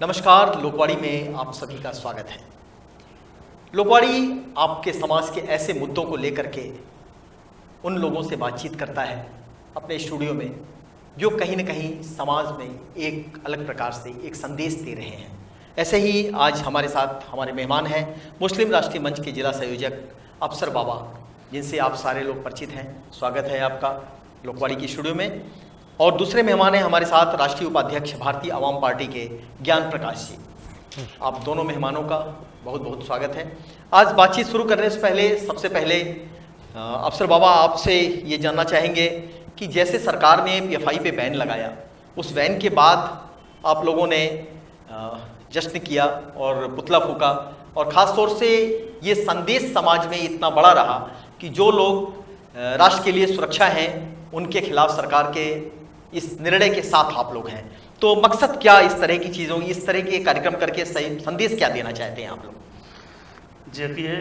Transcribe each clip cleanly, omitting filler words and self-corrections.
नमस्कार, लोकवाणी में आप सभी का स्वागत है। लोकवाणी आपके समाज के ऐसे मुद्दों को लेकर के उन लोगों से बातचीत करता है अपने स्टूडियो में जो कहीं न कहीं समाज में एक अलग प्रकार से एक संदेश दे रहे हैं। ऐसे ही आज हमारे साथ हमारे मेहमान हैं मुस्लिम राष्ट्रीय मंच के जिला संयोजक अफसर बाबा, जिनसे आप सारे लोग परिचित हैं। स्वागत है आपका लोकवाणी की स्टूडियो में। और दूसरे मेहमान हैं हमारे साथ राष्ट्रीय उपाध्यक्ष भारतीय आवाम पार्टी के ज्ञान प्रकाश जी। आप दोनों मेहमानों का बहुत बहुत स्वागत है। आज बातचीत शुरू करने से पहले सबसे पहले अफसर बाबा आपसे ये जानना चाहेंगे कि जैसे सरकार ने पीएफआई पे बैन लगाया, उस बैन के बाद आप लोगों ने जश्न किया और पुतला फूका, और ख़ास तौर से ये संदेश समाज में इतना बड़ा रहा कि जो लोग राष्ट्र के लिए सुरक्षा हैं उनके खिलाफ सरकार के इस निर्णय के साथ आप लोग हैं। तो मकसद क्या इस तरह की चीज़ों, इस तरह के कार्यक्रम करके सही संदेश क्या देना चाहते हैं आप लोग? देखिए,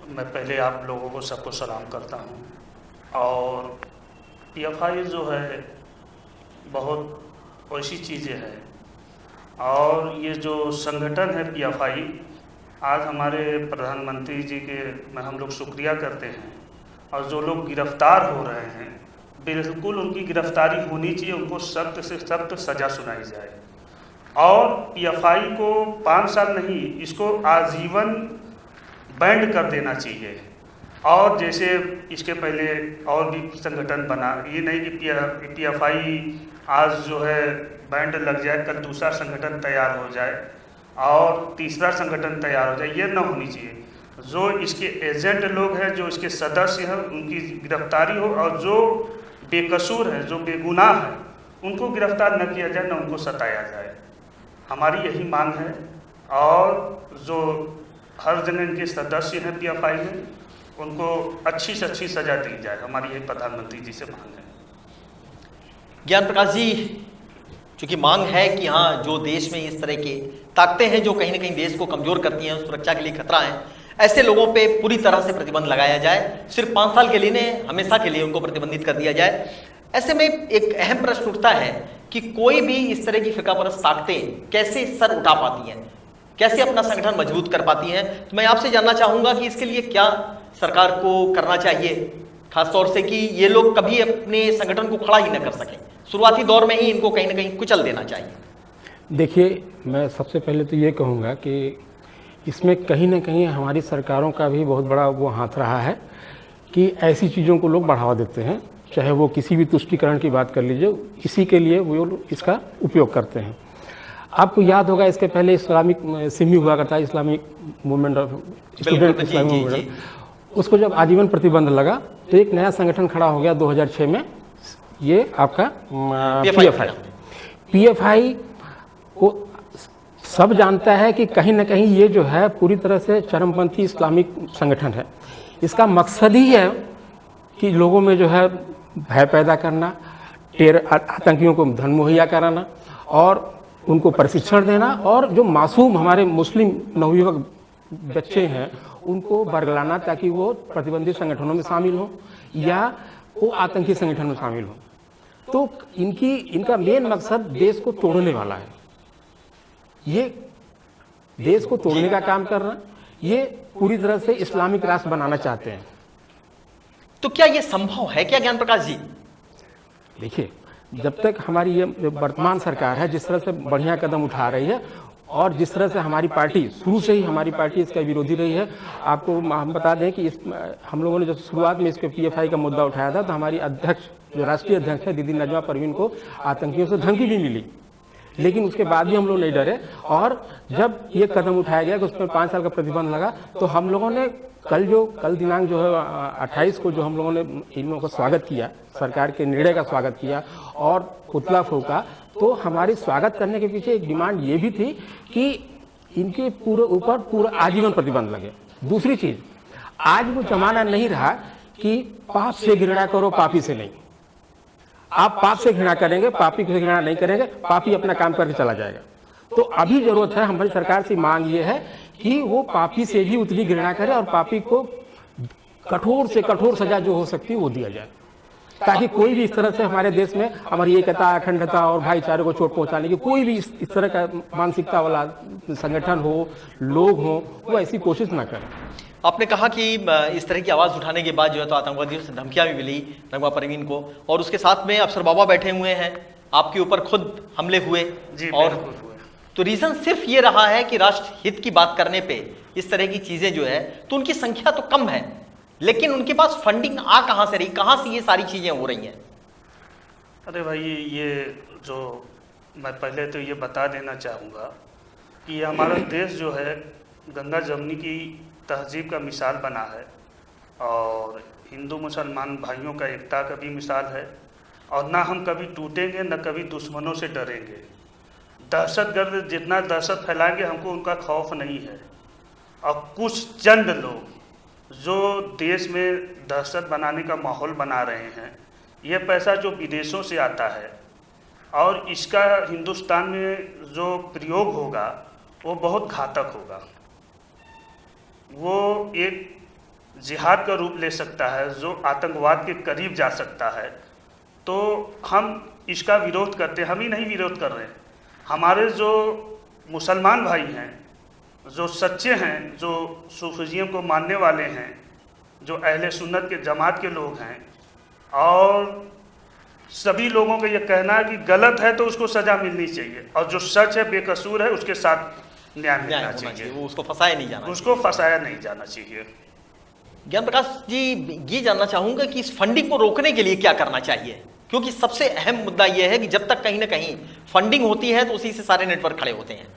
मैं पहले आप लोगों को सबको सलाम करता हूं। और पीएफआई जो है बहुत ऐसी चीज़ें हैं, और ये जो संगठन है पीएफआई, आज हमारे प्रधानमंत्री जी के हम लोग शुक्रिया करते हैं। और जो लोग गिरफ्तार हो रहे हैं, बिल्कुल उनकी गिरफ्तारी होनी चाहिए, उनको सख्त से सख्त सज़ा सुनाई जाए। और पीएफआई को 5 साल नहीं, इसको आजीवन बैंड कर देना चाहिए। और जैसे इसके पहले और भी संगठन बना, ये नहीं कि पीएफआई आज जो है बैंड लग जाए, कल दूसरा संगठन तैयार हो जाए और तीसरा संगठन तैयार हो जाए, ये न होनी चाहिए। जो इसके एजेंट लोग हैं, जो इसके सदस्य हैं, उनकी गिरफ्तारी हो, और जो बेकसूर है, जो बेगुनाह है, उनको गिरफ्तार न किया जाए, न उनको सताया जाए। हमारी यही मांग है। और जो हर जगह इनके सदस्य हैं पीएफआई में, उनको अच्छी से अच्छी सज़ा दी जाए। हमारी यही प्रधानमंत्री जी से मांग है। ज्ञान प्रकाश जी, चूँकि मांग है कि हाँ, जो देश में इस तरह के ताकतें हैं जो कहीं ना कहीं देश को कमज़ोर करती हैं, सुरक्षा के लिए खतरा है, ऐसे लोगों पे पूरी तरह से प्रतिबंध लगाया जाए। सिर्फ 5 साल के लिए नहीं, हमेशा के लिए उनको प्रतिबंधित कर दिया जाए। ऐसे में एक अहम प्रश्न उठता है कि कोई भी इस तरह की फिरकापरस्त ताकतें कैसे सर उठा पाती हैं, कैसे अपना संगठन मजबूत कर पाती हैं। तो मैं आपसे जानना चाहूँगा कि इसके लिए क्या सरकार को करना चाहिए, खासतौर से कि ये लोग कभी अपने संगठन को खड़ा ही न कर सकें, शुरुआती दौर में ही इनको कहीं ना कहीं कुचल देना चाहिए। देखिए, मैं सबसे पहले तो ये कहूँगा कि इसमें कहीं ना कहीं हमारी सरकारों का भी बहुत बड़ा वो हाथ रहा है कि ऐसी चीज़ों को लोग बढ़ावा देते हैं, चाहे वो किसी भी तुष्टीकरण की बात कर लीजिए, इसी के लिए वो इसका उपयोग करते हैं। आपको याद होगा, इसके पहले इस्लामिक सिमी हुआ करता है, Islamic movement of student Islamic movement, उसको जब आजीवन प्रतिबंध लगा तो एक नया संगठन खड़ा हो गया 2006 में, ये आपका पीएफआई को सब जानता है कि कहीं ना कहीं ये जो है पूरी तरह से चरमपंथी इस्लामिक संगठन है। इसका मकसद ही है कि लोगों में जो है भय पैदा करना, आतंकियों को धन मुहैया कराना और उनको प्रशिक्षण देना, और जो मासूम हमारे मुस्लिम नवयुवक बच्चे हैं उनको बरगलाना, ताकि वो प्रतिबंधित संगठनों में शामिल हों या वो आतंकी संगठन में शामिल हों। तो इनका मेन मकसद देश को तोड़ने वाला है। ये देश को तोड़ने का काम करना, ये पूरी तरह से इस्लामिक राष्ट्र बनाना चाहते हैं। तो क्या ये संभव है क्या ज्ञान प्रकाश जी? देखिए, जब तक हमारी ये वर्तमान सरकार है जिस तरह से बढ़िया कदम उठा रही है, और जिस तरह से हमारी पार्टी शुरू से ही हमारी पार्टी इसका विरोधी रही है। आपको हम बता दें कि हम लोगों ने जब शुरुआत में इसके पीएफआई का मुद्दा उठाया था, तो हमारी अध्यक्ष, जो राष्ट्रीय अध्यक्ष है दीदी नजमा परवीन, को आतंकियों से धमकी भी मिली, लेकिन उसके बाद भी हम लोग नहीं डरे। और जब ये कदम उठाया गया कि उसमें 5 साल का प्रतिबंध लगा, तो हम लोगों ने कल दिनांक जो है 28 को जो हम लोगों ने इन लोगों का स्वागत किया, सरकार के निर्णय का स्वागत किया और पुतला फूका। तो हमारी स्वागत करने के पीछे एक डिमांड ये भी थी कि इनके पूरे ऊपर पूरा आजीवन प्रतिबंध लगे। दूसरी चीज़, आज वो जमाना नहीं रहा कि पाप से घृणा करो, पापी से नहीं। आप पाप से घृणा करेंगे, पापी से घृणा नहीं करेंगे, पापी अपना काम करके चला जाएगा। तो अभी जरूरत है, हमारी सरकार से मांग ये है कि वो पापी से भी उतनी घृणा करे और पापी को कठोर से कठोर सजा जो हो सकती है वो दिया जाए। ताकि कोई भी इस तरह से हमारे देश में हमारी एकता, अखंडता और भाईचारे को चोट पहुंचाने की कोई भी इस तरह का मानसिकता वाला संगठन हो, लोग हो, वो ऐसी कोशिश ना करें। आपने कहा कि इस तरह की आवाज़ उठाने के बाद जो है तो आतंकवादियों से धमकियां भी मिली नगमा परवीन को, और उसके साथ में अफसर बाबा बैठे हुए हैं, आपके ऊपर खुद हमले हुए जी और बिल्कुल हुए। तो रीज़न सिर्फ ये रहा है कि राष्ट्र हित की बात करने पे इस तरह की चीज़ें जो है तो उनकी संख्या तो कम है, लेकिन उनके पास फंडिंग आ कहाँ से रही, कहाँ से ये सारी चीज़ें हो रही हैं? अरे भाई, ये जो मैं पहले तो ये बता देना चाहूँगा कि ये हमारा देश जो है गंगा जमुनी की तहजीब का मिसाल बना है और हिंदू मुसलमान भाइयों का एकता का भी मिसाल है, और ना हम कभी टूटेंगे न कभी दुश्मनों से डरेंगे। दहशतगर्द जितना दहशत फैलाएंगे हमको उनका खौफ नहीं है, और कुछ चंद लोग जो देश में दहशत बनाने का माहौल बना रहे हैं, ये पैसा जो विदेशों से आता है और इसका हिंदुस्तान में जो प्रयोग होगा वो बहुत घातक होगा। वो एक जिहाद का रूप ले सकता है जो आतंकवाद के करीब जा सकता है। तो हम इसका विरोध करते हैं, हम ही नहीं विरोध कर रहे हैं, हमारे जो मुसलमान भाई हैं, जो सच्चे हैं, जो सूफिज़ियम को मानने वाले हैं, जो अहले सुन्नत के जमात के लोग हैं, और सभी लोगों का ये कहना है कि गलत है तो उसको सज़ा मिलनी चाहिए, और जो सच है, बेकसूर है, उसके साथ न्याय मिलना चाहिए, वो उसको फंसाया नहीं जाना, उसको फंसाया नहीं जाना चाहिए। ज्ञान प्रकाश जी, ये जानना चाहूंगा कि इस फंडिंग को रोकने के लिए क्या करना चाहिए, क्योंकि सबसे अहम मुद्दा यह है कि जब तक कहीं ना कहीं फंडिंग होती है तो उसी से सारे नेटवर्क खड़े होते हैं।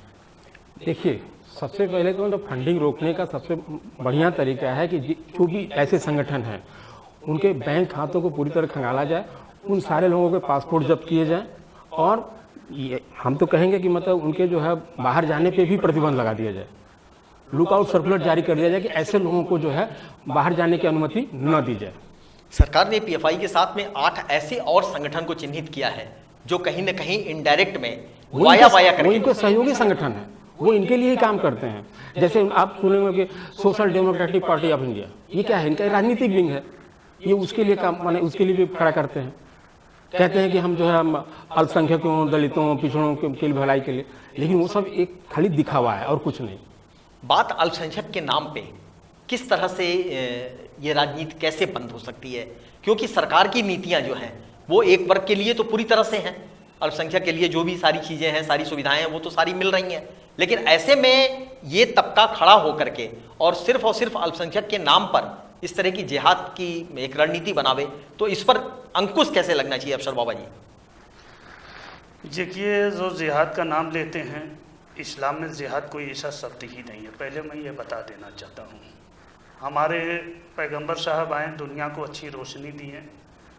देखिए, सबसे पहले तो फंडिंग रोकने का सबसे बढ़िया तरीका है कि जो भी ऐसे संगठन हैं उनके बैंक खातों को पूरी तरह खंगाला जाए, उन सारे लोगों के पासपोर्ट जब्त किए जाएं, और ये हम तो कहेंगे कि मतलब उनके जो है बाहर जाने पे भी प्रतिबंध लगा दिया जाए, लुकआउट सर्कुलर जारी कर दिया जाए कि ऐसे लोगों को जो है बाहर जाने की अनुमति न दी जाए। सरकार ने पीएफआई के साथ में 8 ऐसे और संगठन को चिन्हित किया है जो कहीं ना कहीं इनडायरेक्ट में वाया वो इनके सहयोगी संगठन है, वो इनके लिए ही काम करते हैं। जैसे आप सुनेंगे कि social democratic party of India, ये क्या है, इनका राजनीतिक विंग है, ये उसके लिए काम, माने उसके लिए भी खड़ा करते हैं, कहते हैं कि हम जो है अल्पसंख्यकों, दलितों, पिछड़ों के भलाई के लिए, लेकिन वो सब एक खाली दिखावा है और कुछ नहीं। बात अल्पसंख्यक के नाम पे किस तरह से ये राजनीति कैसे बंद हो सकती है, क्योंकि सरकार की नीतियां जो हैं वो एक वर्ग के लिए तो पूरी तरह से हैं, अल्पसंख्यक के लिए जो भी सारी चीज़ें हैं, सारी सुविधाएं हैं, वो तो सारी मिल रही हैं, लेकिन ऐसे में ये तबका खड़ा होकर के और सिर्फ अल्पसंख्यक के नाम पर इस तरह की जिहाद की एक रणनीति बनावे, तो इस पर अंकुश कैसे लगना चाहिए अफसर बाबा जी? देखिए, जो जिहाद का नाम लेते हैं, इस्लाम में जिहाद कोई ऐसा शब्द ही नहीं है। पहले मैं ये बता देना चाहता हूँ, हमारे पैगंबर साहब आए, दुनिया को अच्छी रोशनी दी है,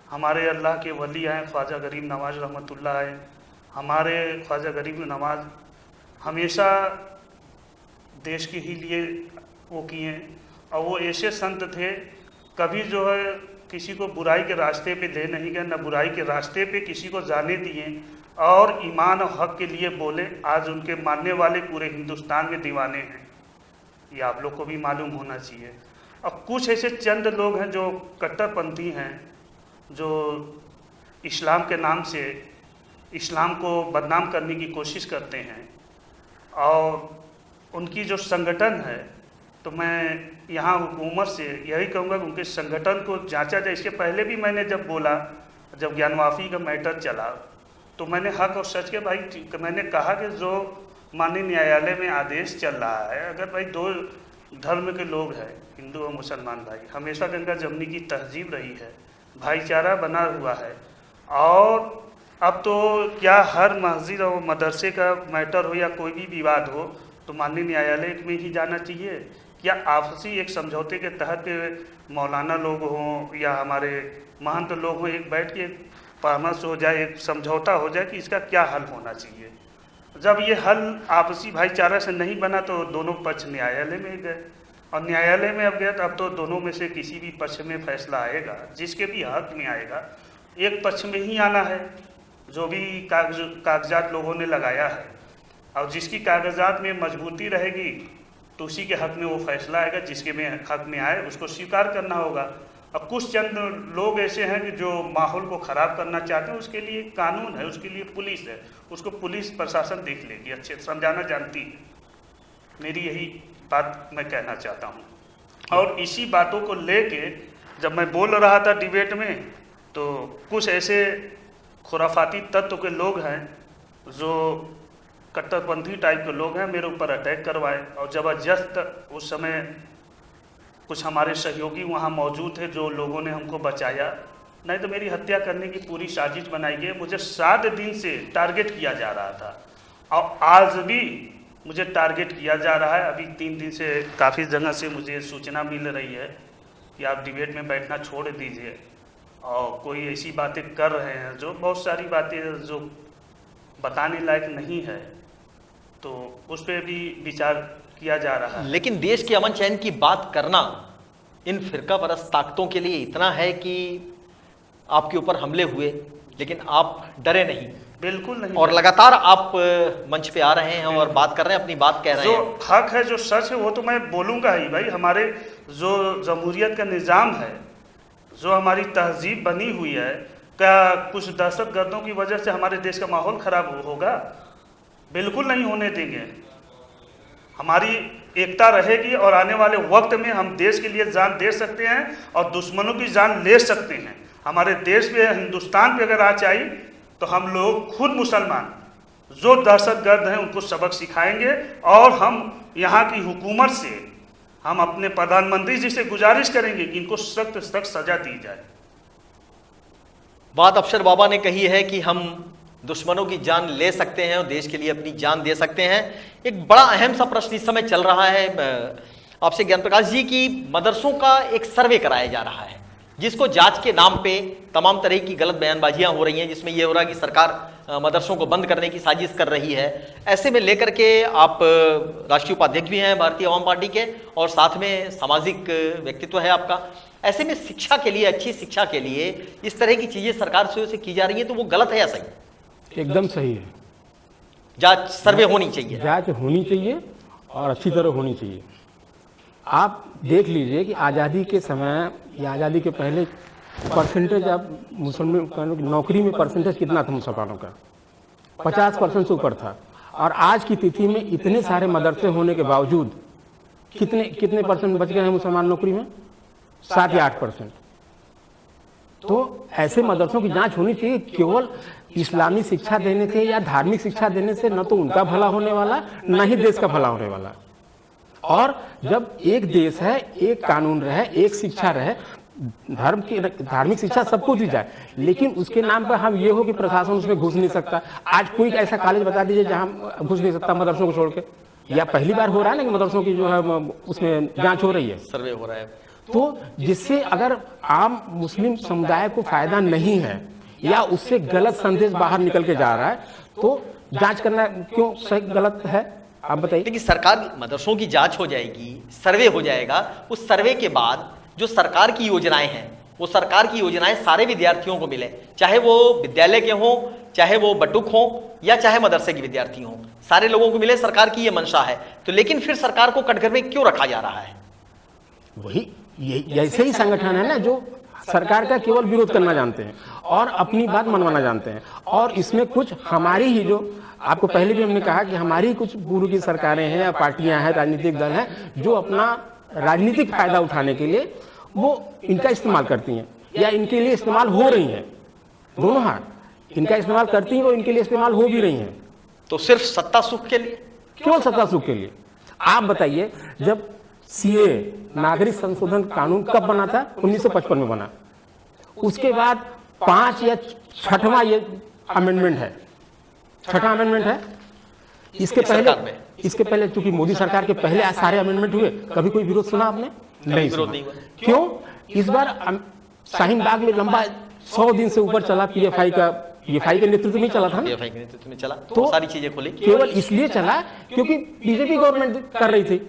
हमारे अल्लाह के वली आए, ख्वाजा गरीब नवाज रहमतुल्लाह आए, हमारे ख्वाजा गरीब नवाज हमेशा देश के ही लिए वो किए, और वो ऐसे संत थे कभी जो है किसी को बुराई के रास्ते पे ले नहीं गए, न बुराई के रास्ते पे किसी को जाने दिए, और ईमान और हक के लिए बोले। आज उनके मानने वाले पूरे हिंदुस्तान में दीवाने हैं, ये आप लोग को भी मालूम होना चाहिए। अब कुछ ऐसे चंद लोग हैं जो कट्टरपंथी हैं, जो इस्लाम के नाम से इस्लाम को बदनाम करने की कोशिश करते हैं, और उनकी जो संगठन है, तो मैं यहाँ हुकूमत से यही कहूँगा कि उनके संगठन को जांचा जाए। इसके पहले भी मैंने जब बोला, जब ज्ञानवापी का मैटर चला, तो मैंने हक और सच के भाई मैंने कहा कि जो माननीय न्यायालय में आदेश चल रहा है, अगर भाई दो धर्म के लोग हैं, हिंदू और मुसलमान भाई, हमेशा गंगा जमुनी की तहजीब रही है, भाईचारा बना हुआ है, और अब तो क्या हर मस्जिद और मदरसे का मैटर हो या कोई भी विवाद हो तो माननीय न्यायालय में ही जाना चाहिए? क्या आपसी एक समझौते के तहत मौलाना लोग हों या हमारे महंत लोग हों, एक बैठ के परामर्श हो जाए, एक समझौता हो जाए कि इसका क्या हल होना चाहिए? जब ये हल आपसी भाईचारा से नहीं बना तो दोनों पक्ष न्यायालय में गए, और न्यायालय में अब गया तो अब तो दोनों में से किसी भी पक्ष में फैसला आएगा, जिसके भी हक में आएगा, एक पक्ष में ही आना है। जो भी कागजात लोगों ने लगाया है, और जिसकी कागजात में मजबूती रहेगी तो उसी के हक में वो फैसला आएगा, जिसके में हक में आए उसको स्वीकार करना होगा। अब कुछ चंद लोग ऐसे हैं कि जो माहौल को ख़राब करना चाहते हैं, उसके लिए कानून है, उसके लिए पुलिस है, उसको पुलिस प्रशासन देख लेगी, अच्छे समझाना जानती है। मेरी यही बात मैं कहना चाहता हूँ। और इसी बातों को लेके जब मैं बोल रहा था डिबेट में, तो कुछ ऐसे खुराफाती तत्व के लोग हैं जो कट्टरपंथी टाइप के लोग हैं, मेरे ऊपर अटैक करवाए। और ज़बरदस्त उस समय कुछ हमारे सहयोगी वहाँ मौजूद थे, जो लोगों ने हमको बचाया, नहीं तो मेरी हत्या करने की पूरी साजिश बनाई गई। मुझे 7 दिन से टारगेट किया जा रहा था और आज भी मुझे टारगेट किया जा रहा है। अभी 3 दिन से काफ़ी जगह से मुझे सूचना मिल रही है कि आप डिबेट में बैठना छोड़ दीजिए, और कोई ऐसी बातें कर रहे हैं जो बहुत सारी बातें जो बताने लायक नहीं है, तो उस पर भी विचार किया जा रहा है। लेकिन देश के अमन चैन की बात करना इन फिरका परस्त ताकतों के लिए इतना है कि आपके ऊपर हमले हुए, लेकिन आप डरे नहीं। बिल्कुल नहीं। और लगातार आप मंच पे आ रहे हैं और बात कर रहे हैं, अपनी बात कह रहे हैं। जो हक है, जो सच है, वो तो मैं बोलूँगा ही भाई। हमारे जो जमहूरियत का निज़ाम है, जो हमारी तहजीब बनी हुई है, क्या कुछ दहशतगर्दों की वजह से हमारे देश का माहौल ख़राब होगा? बिल्कुल नहीं होने देंगे। हमारी एकता रहेगी और आने वाले वक्त में हम देश के लिए जान दे सकते हैं और दुश्मनों की जान ले सकते हैं। हमारे देश पे, हिंदुस्तान पे अगर आज आई तो हम लोग खुद मुसलमान जो दहशतगर्द हैं उनको सबक सिखाएंगे, और हम यहाँ की हुकूमत से, हम अपने प्रधानमंत्री जी से गुजारिश करेंगे कि इनको सख्त सख्त सजा दी जाए। बात अफसर बाबा ने कही है कि हम दुश्मनों की जान ले सकते हैं और देश के लिए अपनी जान दे सकते हैं। एक बड़ा अहम सा प्रश्न इस समय चल रहा है आपसे ज्ञान प्रकाश जी, की मदरसों का एक सर्वे कराया जा रहा है, जिसको जांच के नाम पे तमाम तरह की गलत बयानबाजियां हो रही हैं, जिसमें यह हो रहा है कि सरकार मदरसों को बंद करने की साजिश कर रही है। ऐसे में लेकर के आप राष्ट्रीय उपाध्यक्ष भी हैं भारतीय आवाम पार्टी के, और साथ में सामाजिक व्यक्तित्व है आपका। ऐसे में शिक्षा के लिए, अच्छी शिक्षा के लिए इस तरह की चीजें सरकार से की जा रही है, तो वो गलत है या सही? एकदम सही है। जांच सर्वे होनी चाहिए, जांच होनी चाहिए और अच्छी तरह होनी चाहिए। आप देख लीजिए कि आज़ादी के समय या आज़ादी के पहले परसेंटेज, आप मुसलमान नौकरी में परसेंटेज कितना था मुसलमानों का? 50% से ऊपर था। और आज की तिथि में इतने सारे मदरसे होने के बावजूद कितने परसेंट बच गए हैं मुसलमान नौकरी में? 7 या 8%। तो ऐसे मदरसों की जांच होनी चाहिए। केवल इस्लामी शिक्षा देने से या धार्मिक शिक्षा देने से न तो उनका भला होने वाला, न ही देश का भला होने वाला। और जब एक देश है, एक कानून रहे, एक शिक्षा रहे, धर्म की धार्मिक शिक्षा सबको दी जाए, लेकिन उसके नाम पर हम ये हो कि प्रशासन उसमें घुस नहीं सकता। आज कोई ऐसा कॉलेज बता दीजिए जहां घुस नहीं सकता मदरसों को छोड़ के? या पहली बार हो रहा है ना कि मदरसों की जो है उसमें जांच हो रही है, सर्वे हो रहा है। तो जिससे अगर आम मुस्लिम समुदाय को फायदा नहीं है या उससे गलत संदेश बाहर निकल के जा रहा है, तो जांच करना क्यों सही गलत है? आप बताइए। लेकिन सरकार, मदरसों की जांच हो जाएगी, सर्वे हो जाएगा, उस सर्वे के बाद जो सरकार की योजनाएं हैं, वो सरकार की योजनाएं सारे विद्यार्थियों को मिले, चाहे वो विद्यालय के हों, चाहे वो बटुक हों, या चाहे मदरसे के विद्यार्थी हों, सारे लोगों को मिले। सरकार की ये मंशा है, तो लेकिन फिर सरकार को कटघरे में क्यों रखा जा रहा है? वही ऐसे ही संगठन है ना जो सरकार का केवल विरोध करना जानते हैं और अपनी बात मनवाना जानते हैं। और इसमें कुछ हमारी ही, जो आपको पहले भी हमने कहा कि हमारी कुछ पूर्व की सरकारें हैं या पार्टियां हैं, राजनीतिक दल हैं, जो अपना राजनीतिक फायदा उठाने के लिए वो इनका इस्तेमाल करती हैं या इनके लिए इस्तेमाल हो रही हैं। दोनों हाथ इनका इस्तेमाल करती हैं और इनके लिए इस्तेमाल हो भी रही हैं। तो सिर्फ सत्ता सुख के लिए, केवल सत्ता सुख के लिए। आप बताइए, जब सीए नागरिक संशोधन कानून कब बना था? 1955 में बना। उसके बाद 5 या 6वां ये अमेंडमेंट है, 6ठा अमेंडमेंट है। इसके पहले चूंकि मोदी सरकार के पहले आज सारे अमेंडमेंट हुए, कभी कोई विरोध सुना आपने? नहीं विरोध सुना। नहीं हुआ। क्यों? इस बार शाहीन बाग में लंबा 100 दिन से ऊपर चला, पीएफआई के नेतृत्व में चला था ना, पीएफआई के नेतृत्व में चला, तो सारी चीजें खुली। केवल इसलिए चला क्योंकि बीजेपी गवर्नमेंट कर रही थी।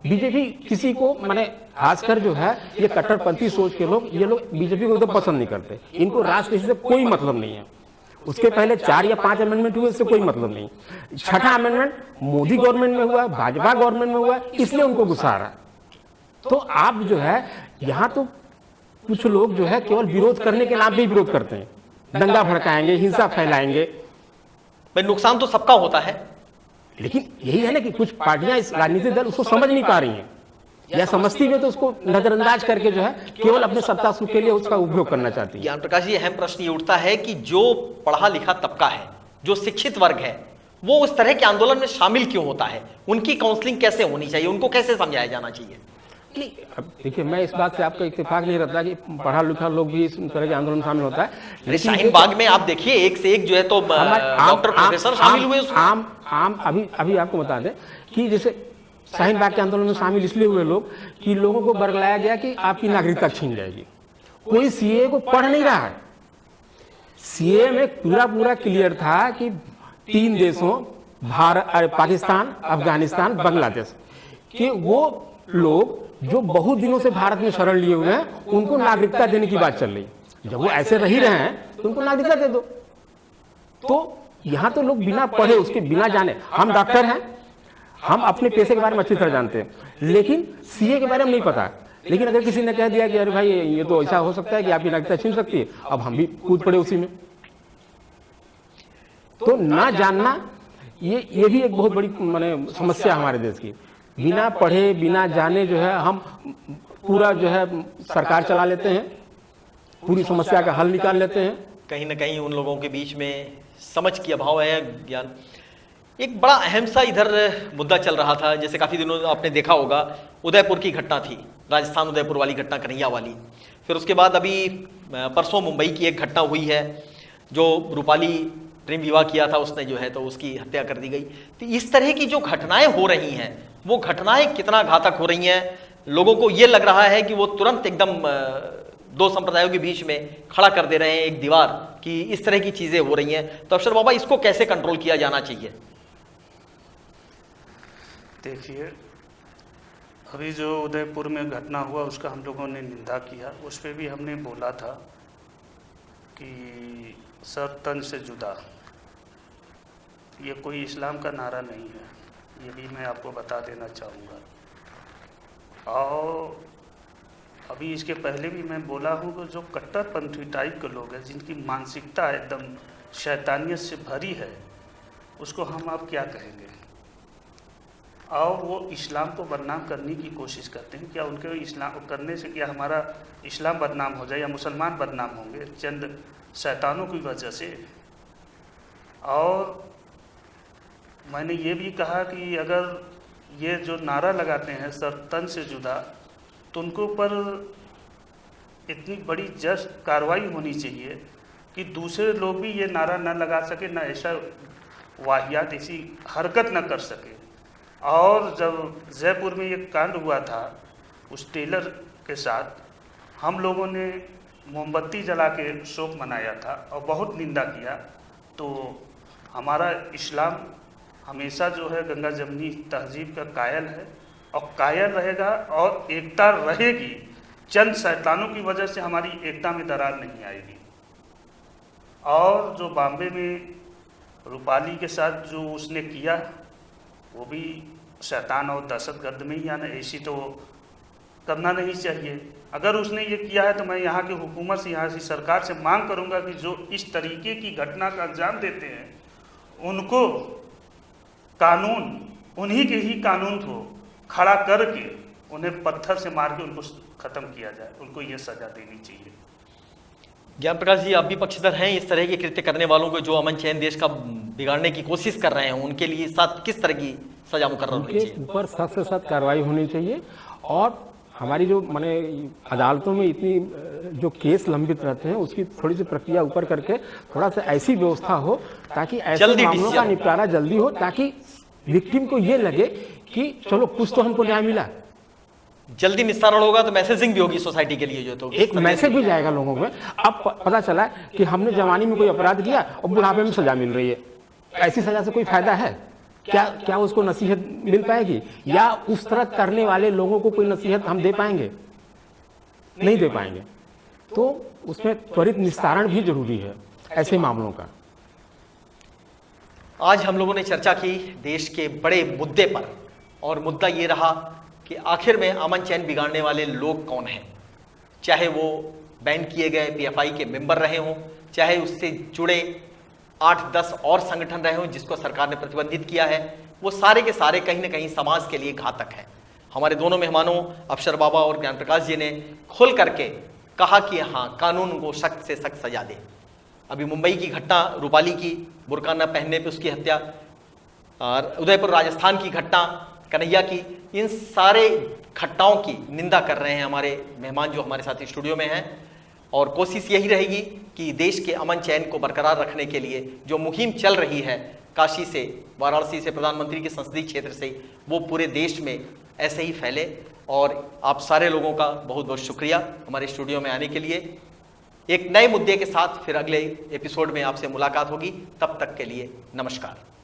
बीजेपी किसी को, माने खासकर जो है ये कट्टरपंथी सोच के लोग, ये लोग बीजेपी को एकदम पसंद नहीं करते। इनको राष्ट्र से कोई मतलब नहीं है। उसके पहले 4 या 5 अमेंडमेंट हुए, इससे कोई मतलब नहीं। 6ठा अमेंडमेंट मोदी गवर्नमेंट में हुआ, भाजपा गवर्नमेंट में हुआ, इसलिए उनको गुस्सा आ रहा है। तो आप जो है यहाँ तो कुछ लोग जो है केवल विरोध करने के नाम पे ही विरोध करते हैं, दंगा भड़काएंगे, हिंसा फैलाएंगे। भाई नुकसान तो सबका होता है, लेकिन यही है ना कि कुछ पार्टियां, इस राजनीतिक दल उसको समझ नहीं पा रही हैं, या समझती भी तो उसको नजरअंदाज करके जो है केवल अपने सत्ता सुख के लिए उसका उपयोग करना चाहती है। ज्ञान प्रकाश जी, अहम प्रश्न ये उठता है कि जो पढ़ा लिखा तबका है, जो शिक्षित वर्ग है, वो उस तरह के आंदोलन में शामिल क्यों होता है? उनकी काउंसलिंग कैसे होनी चाहिए? उनको कैसे समझाया जाना चाहिए? नहीं, अब देखिए, मैं इस बात से आपका इत्तेफाक नहीं रहता कि पढ़ा लिखा लोग भी इस तरह के आंदोलन में शामिल होता है। लेकिन शाहीन बाग में आप देखिए, एक से एक जो है तो डॉक्टर प्रोफेसर शामिल हुए उसमें। आम अभी आपको बता दें कि जैसे शाहीन बाग के आंदोलन में शामिल इसलिए हुए लोग कि लोगों को बरगलाया गया कि आपकी नागरिकता छीन जाएगी। कोई सीए को पढ़ नहीं रहा है। सीए में पूरा क्लियर था कि 3 देशों, भारत, पाकिस्तान, अफगानिस्तान, बांग्लादेश, कि वो लोग जो बहुत दिनों से भारत में शरण लिए हुए हैं, उनको नागरिकता देने की बात चल रही। जब वो ऐसे रह ही रहे हैं तो उनको नागरिकता दे दो। तो यहाँ तो लोग बिना पढ़े, उसके बिना जाने, हम डॉक्टर हैं, हम अपने पेशे के बारे में अच्छी तरह जानते हैं, लेकिन सीए के बारे में नहीं पता। लेकिन अगर किसी ने कह दिया कि अरे भाई ये तो ऐसा हो सकता है कि आपकी नागरिकता छीन सकती है, अब हम भी कूद पड़े उसी में। तो ना जानना ये भी एक बहुत बड़ी माने समस्या हमारे देश की। बिना पढ़े बिना जाने जो है हम पूरा जो है सरकार चला लेते हैं, पूरी समस्या का हल निकाल लेते हैं। कहीं ना कहीं उन लोगों के बीच में समझ की अभाव है। ज्ञान, एक बड़ा अहम सा इधर मुद्दा चल रहा था, जैसे काफ़ी दिनों आपने देखा होगा, उदयपुर की घटना थी, राजस्थान उदयपुर वाली घटना, कन्हैया वाली। फिर उसके बाद अभी परसों मुंबई की एक घटना हुई है, जो रूपाली प्रेम विवाह किया था उसने जो है तो उसकी हत्या कर दी गई। तो इस तरह की जो घटनाएं हो रही हैं, वो घटनाएं कितना घातक हो रही हैं, लोगों को ये लग रहा है कि वो तुरंत एकदम दो संप्रदायों के बीच में खड़ा कर दे रहे हैं एक दीवार, कि इस तरह की चीजें हो रही हैं। तो अफसर बाबा, इसको कैसे कंट्रोल किया जाना चाहिए? देखिए, अभी जो उदयपुर में घटना हुआ उसका हम लोगों ने निंदा किया। उस पर भी हमने बोला था कि सर तन से जुदा, ये कोई इस्लाम का नारा नहीं है, ये भी मैं आपको बता देना चाहूँगा। और अभी इसके पहले भी मैं बोला हूँ कि जो कट्टरपंथी टाइप के लोग हैं, जिनकी मानसिकता एकदम शैतानियत से भरी है, उसको हम अब क्या कहेंगे। और वो इस्लाम को बदनाम करने की कोशिश करते हैं। क्या उनके इस्लाम करने से क्या हमारा इस्लाम बदनाम हो जाए या मुसलमान बदनाम होंगे चंद शैतानों की वजह से? और मैंने ये भी कहा कि अगर ये जो नारा लगाते हैं सर तन से जुदा, तो उनको पर इतनी बड़ी जस्ट कार्रवाई होनी चाहिए कि दूसरे लोग भी ये नारा न लगा सके, न ऐसा वाहियात ऐसी हरकत न कर सके। और जब जयपुर में ये कांड हुआ था उस टेलर के साथ, हम लोगों ने मोमबत्ती जला के शोक मनाया था और बहुत निंदा किया। तो हमारा इस्लाम हमेशा जो है गंगा जमनी तहजीब का कायल है और कायल रहेगा और एकता रहेगी। चंद शैतानों की वजह से हमारी एकता में दरार नहीं आएगी। और जो बॉम्बे में रूपाली के साथ जो उसने किया, वो भी शैतान और दहशतगर्द में ही आना, ऐसी तो करना नहीं चाहिए। अगर उसने ये किया है तो मैं यहाँ की हुकूमत से, यहाँ की सरकार से मांग करूँगा कि जो इस तरीके की घटना का अंजाम देते हैं, उनको कानून, उन्हीं के ही कानून को खड़ा करके उन्हें पत्थर से मार के उनको ख़त्म किया जाए, उनको ये सज़ा देनी चाहिए। ज्ञान प्रकाश जी, आप भी पक्षधर हैं इस तरह के कृत्य करने वालों को, जो अमन चैन देश का बिगाड़ने की कोशिश कर रहे हैं, उनके लिए साथ किस तरह की सजा मुकर्रर होनी चाहिए? उनके ऊपर सख्त से सख्त कार्रवाई होनी चाहिए। और हमारी जो माने अदालतों में इतनी जो केस लंबित रहते हैं, उसकी थोड़ी सी प्रक्रिया ऊपर करके थोड़ा सा ऐसी व्यवस्था हो ताकि ऐसे मामलों का निपटारा जल्दी हो, ताकि विक्टिम को ये लगे कि चलो कुछ तो हमको न्याय मिला। जल्दी निस्तारण होगा तो मैसेजिंग भी होगी सोसाइटी के लिए, जो तो एक मैसेज भी जाएगा लोगों में। अब पता चला कि हमने जवानी में कोई अपराध किया और बुढ़ापे में सजा मिल रही है, ऐसी सजा से कोई फायदा है क्या? उसको नसीहत मिल पाएगी? या उस तरह करने वाले लोगों को कोई नसीहत हम दे पाएंगे? नहीं दे पाएंगे। तो उसमें त्वरित निस्तारण भी जरूरी है ऐसे मामलों का। आज हम लोगों ने चर्चा की देश के बड़े मुद्दे पर, और मुद्दा ये रहा कि आखिर में अमन चैन बिगाड़ने वाले लोग कौन हैं। चाहे वो बैन किए गए पीएफआई के मेंबर रहे हों, चाहे उससे जुड़े 8-10 और संगठन रहे हों जिसको सरकार ने प्रतिबंधित किया है, वो सारे के सारे कहीं ना कहीं समाज के लिए घातक है। हमारे दोनों मेहमानों अफसर बाबा और ज्ञान प्रकाश जी ने खुल करके कहा कि हाँ, कानून को सख्त से सख्त सजा दे। अभी मुंबई की घटना, रूपाली की बुर्का न पहनने पे उसकी हत्या, और उदयपुर राजस्थान की घटना कन्हैया की, इन सारे घटनाओं की निंदा कर रहे हैं हमारे मेहमान जो हमारे साथ स्टूडियो में हैं। और कोशिश यही रहेगी कि देश के अमन चैन को बरकरार रखने के लिए जो मुहिम चल रही है काशी से, वाराणसी से, प्रधानमंत्री के संसदीय क्षेत्र से, वो पूरे देश में ऐसे ही फैले। और आप सारे लोगों का बहुत बहुत शुक्रिया हमारे स्टूडियो में आने के लिए। एक नए मुद्दे के साथ फिर अगले एपिसोड में आपसे मुलाकात होगी। तब तक के लिए नमस्कार।